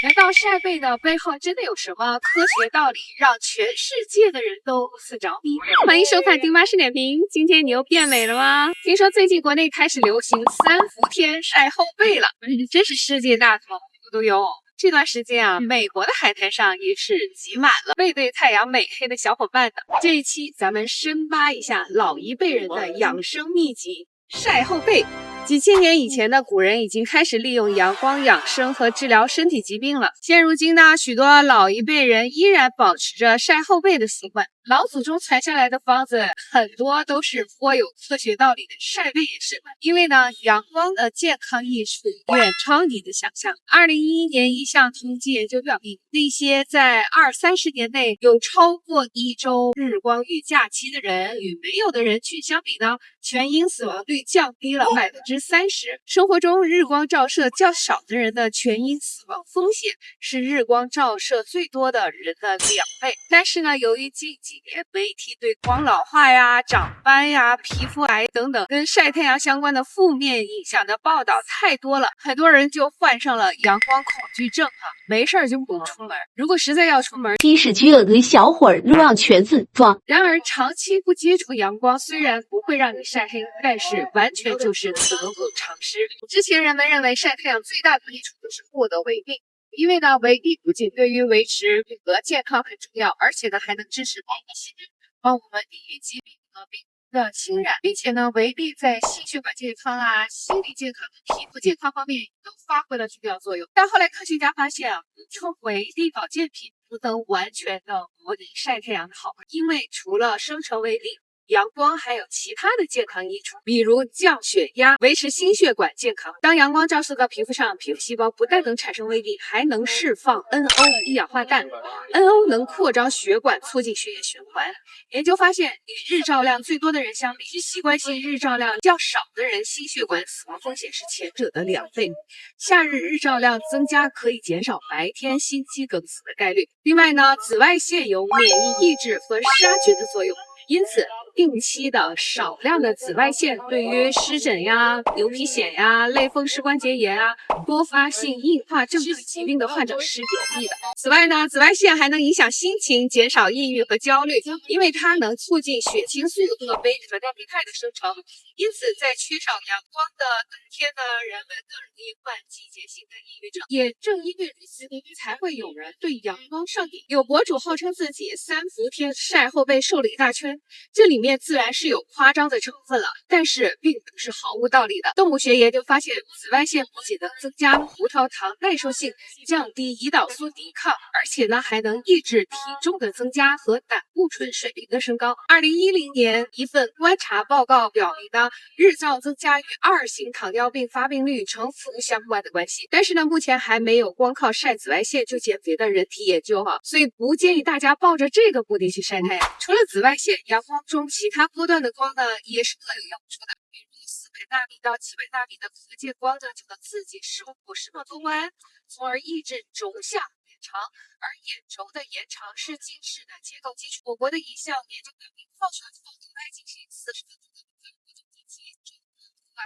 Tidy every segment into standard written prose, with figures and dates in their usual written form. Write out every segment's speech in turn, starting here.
难道晒背的背后真的有什么科学道理，让全世界的人都如此着迷？欢迎收看丁妈视点评。今天你又变美了吗？听说最近国内开始流行3伏天晒后背了，真是世界大同，都有。这段时间啊，美国的海滩上也是挤满了背对太阳美黑的小伙伴的。这一期咱们深扒一下老一辈人的养生秘籍——晒后背。几千年以前的古人已经开始利用阳光养生和治疗身体疾病了。现如今呢，许多老一辈人依然保持着晒后背的习惯。老祖宗传下来的方子很多都是颇有科学道理的，晒背也是。因为呢，阳光的健康益处远超你的想象。2011年一项统计研究表明，那些在20-30年内有超过1周日光浴假期的人，与没有的人群相比呢，全因死亡率降低了30%。生活中日光照射较少的人的全因死亡风险是日光照射最多的人的2倍。但是呢，由于近几年媒体对光老化呀、长斑呀、皮肤癌等等跟晒太阳相关的负面影响的报道太多了，很多人就患上了阳光恐惧症没事就不出门。如果实在要出门，即使只有个小会儿，若让全自撞。然而长期不接触阳光，虽然不会让你晒黑，但是完全就是得不偿失。之前人们认为晒太阳最大的益处就是获得胃病，因为呢，胃病不仅对于维持骨骼健康很重要，而且呢还能支持免疫系统，帮我们抵御疾病和病的侵染，并且呢，胃病在心血管健康啊、心理健康、皮肤健康方面都发挥了重要作用。但后来科学家发现补充维 D 保健品不能完全的模拟晒太阳的好，因为除了生成维 D，阳光还有其他的健康益处，比如降血压、维持心血管健康。当阳光照射到皮肤上，皮肤细胞不但能产生微粒，还能释放 NO 一氧化氮。NO 能扩张血管，促进血液循环。研究发现，与日照量最多的人相比，习惯性日照量较少的人，心血管死亡风险是前者的2倍。夏日日照量增加可以减少白天心肌梗死的概率。另外呢，紫外线有免疫抑制和杀菌的作用。因此，定期的少量的紫外线对于湿疹呀、牛皮癣呀、类风湿关节炎啊、多发性硬化症等疾病的患者是有益的。此外呢，紫外线还能影响心情，减少抑郁和焦虑，因为它能促进血清素和贝塔苷肽的生成。因此，在缺少阳光的冬天呢，人们更容易患季节性的抑郁症。也正因为如此，才会有人对阳光上瘾。有博主号称自己3伏天晒后背瘦了1大圈。这里面自然是有夸张的成分了，但是并不是毫无道理的。动物学研究发现，紫外线不仅能增加葡萄糖耐受性，降低胰岛素抵抗，而且呢还能抑制体重的增加和胆固醇水平的升高。2010年一份观察报告表明呢，日照增加与2型糖尿病发病率呈负相关的关系。但是呢，目前还没有光靠晒紫外线就减肥的人体研究所以不建议大家抱着这个目的去晒太阳。除了紫外线，阳光中其他波段的光呢，也是各有用处的。比如400纳米到700纳米的可见光呢，就能刺激视网动弯，从而抑制轴向延长。而眼轴的延长是近视的结构基础。我国的一项研究表明，放射光度外进行40分钟的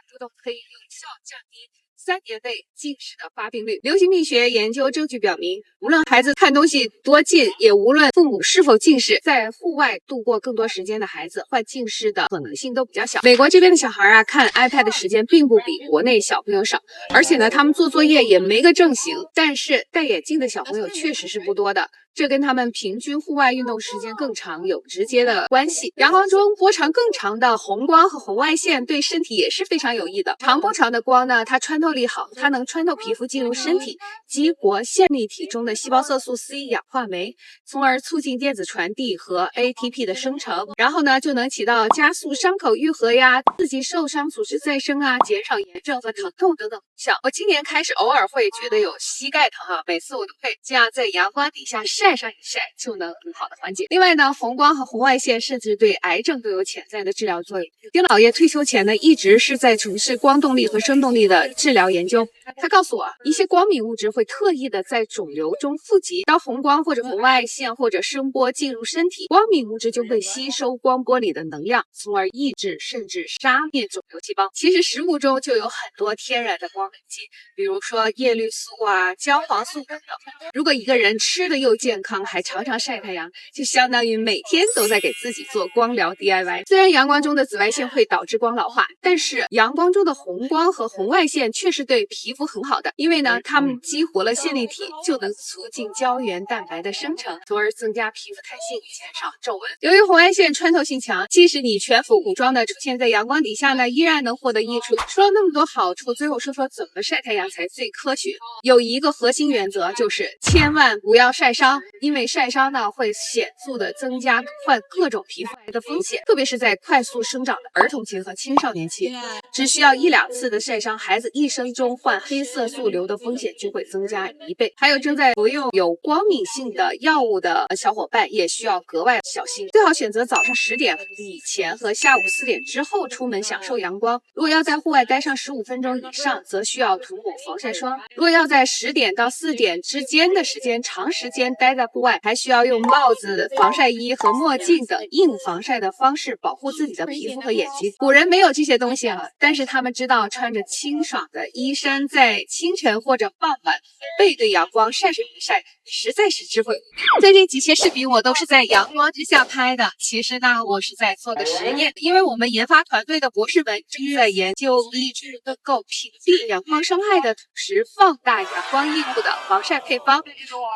主动可以有效降低3年内近视的发病率。流行病学研究证据表明，无论孩子看东西多近，也无论父母是否近视，在户外度过更多时间的孩子，患近视的可能性都比较小。美国这边的小孩看 iPad 的时间并不比国内小朋友少，而且呢，他们做作业也没个正形。但是戴眼镜的小朋友确实是不多的。这跟他们平均户外运动时间更长有直接的关系。阳光中波长更长的红光和红外线对身体也是非常有益的。长波长的光呢，它穿透力好，它能穿透皮肤进入身体，激活线粒体中的细胞色素 C 氧化酶，从而促进电子传递和 ATP 的生成，然后呢就能起到加速伤口愈合呀、刺激受伤组织再生啊、减少炎症和疼痛等等功效。我今年开始偶尔会觉得有膝盖疼每次我都会这样在阳光底下晒晒上一晒就能很好的缓解。另外呢，红光和红外线甚至对癌症都有潜在的治疗作用。丁老爷退休前呢，一直是在从事光动力和声动力的治疗研究。他告诉我，一些光敏物质会特意的在肿瘤中富集，当红光或者红外线或者声波进入身体，光敏物质就会吸收光波里的能量，从而抑制甚至杀灭肿瘤细胞。其实食物中就有很多天然的光敏剂，比如说叶绿素啊、焦黄素等等。如果一个人吃的又健康，还常常晒太阳，就相当于每天都在给自己做光疗 DIY。虽然阳光中的紫外线会导致光老化，但是阳光中的红光和红外线却是对皮肤很好的，因为呢，它们激活了线粒体，就能促进胶原蛋白的生成，从而增加皮肤弹性，减少皱纹。由于红外线穿透性强，即使你全副武装的出现在阳光底下呢，依然能获得益处。说了那么多好处，最后说说怎么晒太阳才最科学。有一个核心原则，就是千万不要晒伤，因为晒伤呢会显著的增加患各种皮肤癌的风险，特别是在快速生长的儿童期和青少年期，只需要1、2次的晒伤，孩子一生中患黑色素瘤的风险就会增加1倍。还有正在服用有光敏性的药物的小伙伴也需要格外小心，最好选择早上10点以前和下午4点之后出门享受阳光。如果要在户外待上15分钟以上，则需要涂抹防晒霜。如果要在10点到4点之间的时间长时间待在户外，还需要用帽子、防晒衣和墨镜等硬防晒的方式保护自己的皮肤和眼睛。古人没有这些东西啊，但是他们知道穿着清爽的衣衫，在清晨或者傍晚背对阳光晒晒一晒，实在是智慧。最近几期视频我都是在阳光之下拍的，其实呢，我是在做个实验，因为我们研发团队的博士们正在研究一支能够屏蔽阳光伤害的同时放大阳光益处的防晒配方，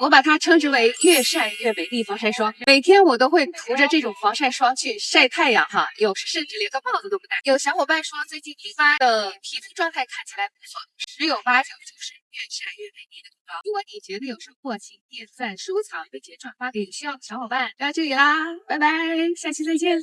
我把它称之为越晒越美丽防晒霜。每天我都会涂着这种防晒霜去晒太阳哈，有时甚至连个帽子都不戴。有小伙伴说最近皮发的皮肤状态看起来不错，十有八九就是越晒越美丽的地方。如果你觉得有收获，请点赞、收藏并且转发给需要的小伙伴。到这里啦，拜拜，下期再见。